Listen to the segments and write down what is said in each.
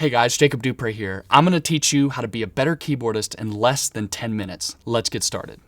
Hey guys, Jacob Dupre here. I'm going to teach you how to be a better keyboardist in less than 10 minutes. Let's get started.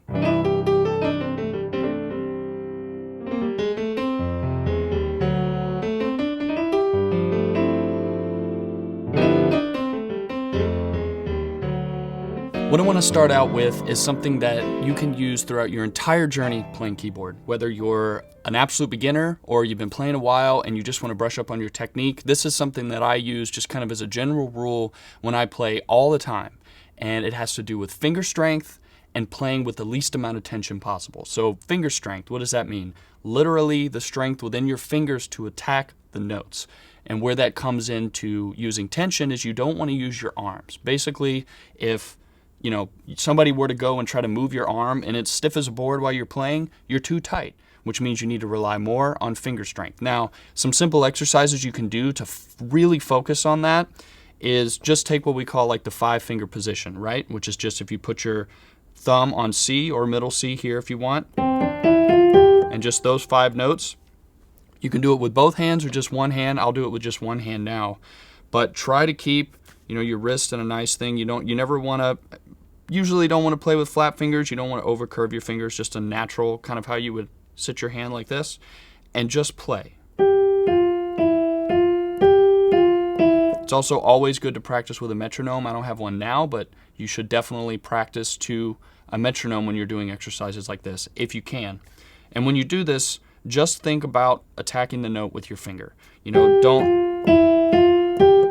What I want to start out with is something that you can use throughout your entire journey playing keyboard. Whether you're an absolute beginner or you've been playing a while and you just want to brush up on your technique, this is something that I use just kind of as a general rule when I play all the time. And it has to do with finger strength and playing with the least amount of tension possible. So finger strength, what does that mean? Literally the strength within your fingers to attack the notes. And where that comes into using tension is you don't want to use your arms. Basically, if somebody were to go and try to move your arm and it's stiff as a board while you're playing, you're too tight, which means you need to rely more on finger strength. Now, some simple exercises you can do to really focus on that is just take what we call like the 5-finger position, right? Which is just if you put your thumb on C or middle C here if you want, and just those 5 notes. You can do it with both hands or just one hand. I'll do it with just one hand now. But try to keep your wrist in a nice thing. Usually don't want to play with flat fingers. You don't want to overcurve your fingers, just a natural kind of how you would sit your hand like this, and just play. It's also always good to practice with a metronome. I don't have one now, but you should definitely practice to a metronome when you're doing exercises like this, if you can. And when you do this, just think about attacking the note with your finger.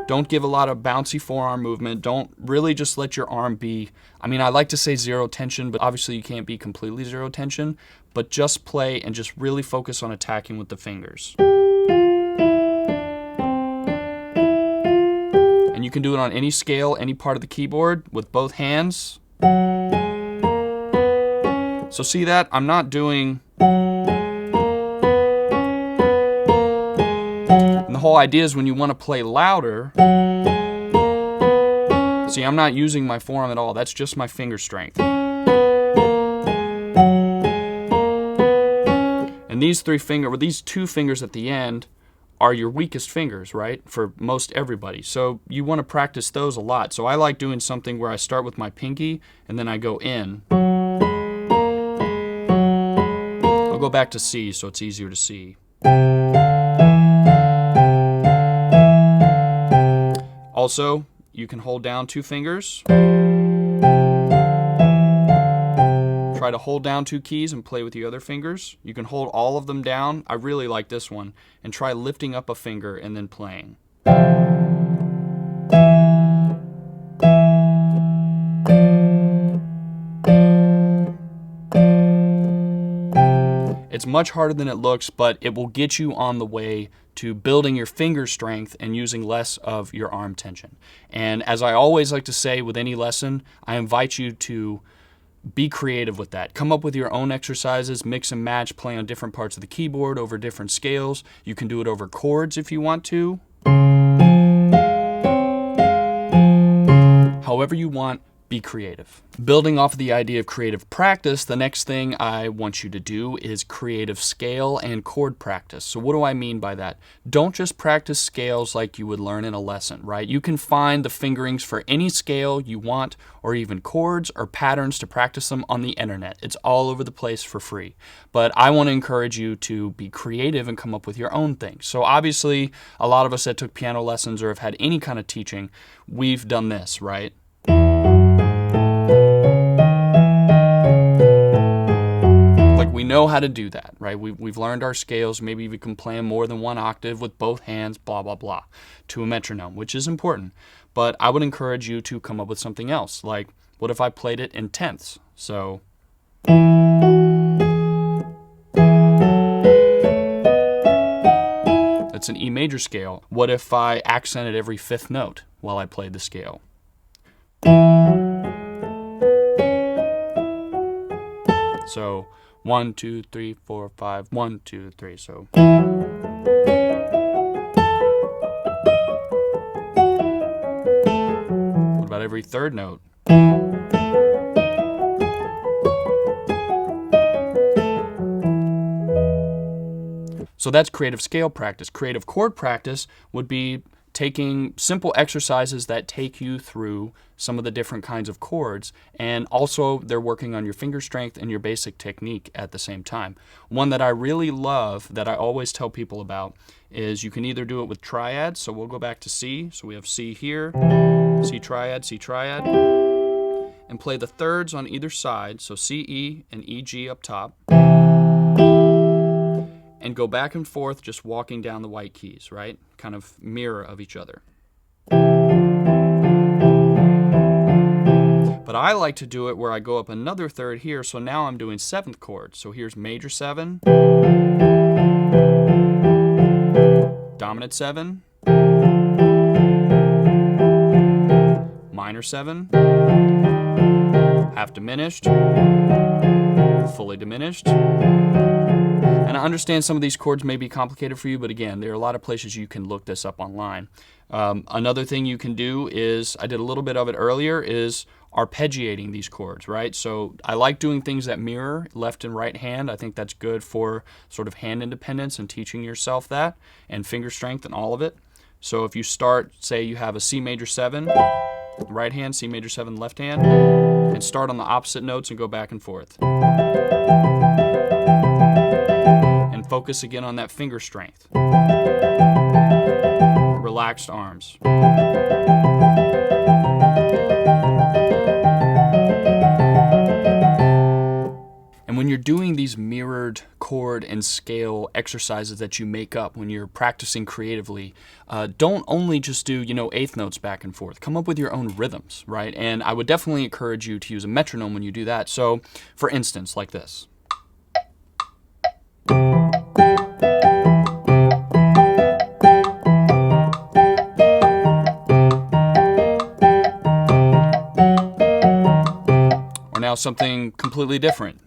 Don't give a lot of bouncy forearm movement. Don't really just let your arm be, I like to say zero tension, but obviously you can't be completely zero tension, but just play and just really focus on attacking with the fingers. And you can do it on any scale, any part of the keyboard with both hands. So see that? I'm not doing... And the whole idea is when you want to play louder, see, I'm not using my forearm at all. That's just my finger strength. And these 2 fingers at the end are your weakest fingers, right? For most everybody. So you want to practice those a lot. So I like doing something where I start with my pinky and then I go in. I'll go back to C so it's easier to see. Also, you can hold down 2 fingers. Try to hold down 2 keys and play with the other fingers. You can hold all of them down. I really like this one. And try lifting up a finger and then playing. It's much harder than it looks, but it will get you on the way to building your finger strength and using less of your arm tension. And as I always like to say with any lesson, I invite you to be creative with that. Come up with your own exercises, mix and match, play on different parts of the keyboard over different scales. You can do it over chords if you want to. However you want. Be creative. Building off of the idea of creative practice, the next thing I want you to do is creative scale and chord practice. So what do I mean by that? Don't just practice scales like you would learn in a lesson, right? You can find the fingerings for any scale you want, or even chords or patterns to practice them on the internet. It's all over the place for free. But I want to encourage you to be creative and come up with your own things. So obviously, a lot of us that took piano lessons or have had any kind of teaching, we've done this, right? We know how to do that, right? We've learned our scales. Maybe we can play them more than 1 octave with both hands, blah, blah, blah, to a metronome, which is important. But I would encourage you to come up with something else. Like, what if I played it in tenths? So... that's an E major scale. What if I accented every 5th note while I played the scale? So... 1, 2, 3, 4, 5, 1, 2, 3, so. What about every 3rd note? So that's creative scale practice. Creative chord practice would be taking simple exercises that take you through some of the different kinds of chords, and also they're working on your finger strength and your basic technique at the same time. One that I really love, that I always tell people about, is you can either do it with triads, so we'll go back to C, so we have C here, C triad, and play the thirds on either side, so C, E, and E, G up top, and go back and forth just walking down the white keys, right? Kind of mirror of each other. But I like to do it where I go up another third here, so now I'm doing 7th chord. So here's major 7, dominant 7, minor 7, half diminished, fully diminished. And I understand some of these chords may be complicated for you, but again, there are a lot of places you can look this up online. Another thing you can do is, I did a little bit of it earlier, is arpeggiating these chords, right? So I like doing things that mirror left and right hand. I think that's good for sort of hand independence and teaching yourself that, and finger strength and all of it. So if you start, say you have a C major 7, right hand, C major 7, left hand, and start on the opposite notes and go back and forth. And focus again on that finger strength. Relaxed arms. And when you're doing these mirrored chord and scale exercises that you make up when you're practicing creatively, don't only just do, eighth notes back and forth. Come up with your own rhythms, right? And I would definitely encourage you to use a metronome when you do that. So, for instance, like this. Or now something completely different.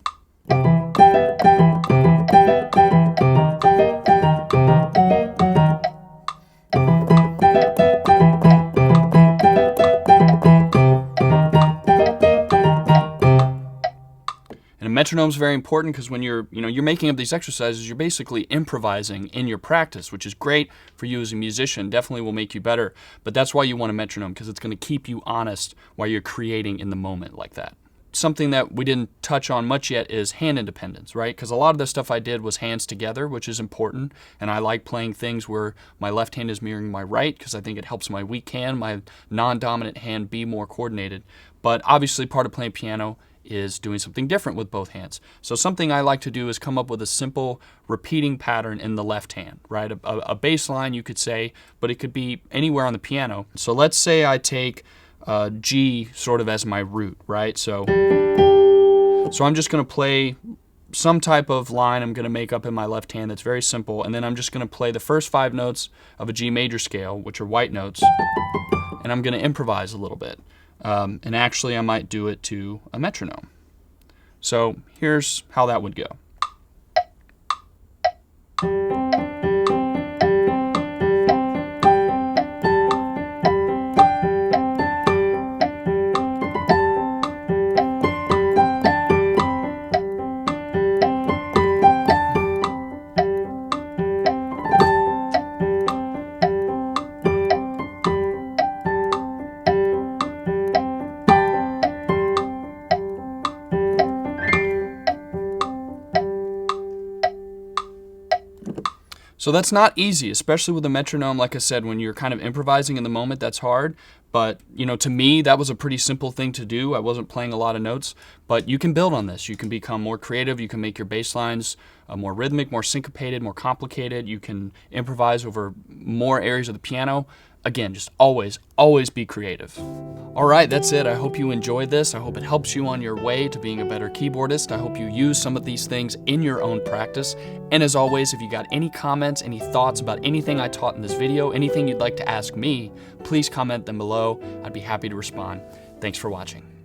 And a metronome is very important because when you're making up these exercises, you're basically improvising in your practice, which is great for you as a musician. Definitely will make you better. But that's why you want a metronome, because it's going to keep you honest while you're creating in the moment like that. Something that we didn't touch on much yet is hand independence, right? Because a lot of the stuff I did was hands together, which is important. And I like playing things where my left hand is mirroring my right, because I think it helps my weak hand, my non-dominant hand, be more coordinated. But obviously part of playing piano is doing something different with both hands. So something I like to do is come up with a simple repeating pattern in the left hand, right? A bass line, you could say, but it could be anywhere on the piano. So let's say I take G sort of as my root, right? So I'm just going to play some type of line I'm going to make up in my left hand that's very simple, and then I'm just going to play the first 5 notes of a G major scale, which are white notes, and I'm going to improvise a little bit. And actually I might do it to a metronome. So here's how that would go. So that's not easy, especially with a metronome. Like I said, when you're kind of improvising in the moment, that's hard. But, to me, that was a pretty simple thing to do. I wasn't playing a lot of notes, but you can build on this. You can become more creative. You can make your bass lines more rhythmic, more syncopated, more complicated. You can improvise over more areas of the piano. Again, just always be creative. All right, that's it. I hope you enjoyed this. I hope it helps you on your way to being a better keyboardist. I hope you use some of these things in your own practice. And as always, if you got any comments, any thoughts about anything I taught in this video, anything you'd like to ask me, please comment them below. I'd be happy to respond. Thanks for watching.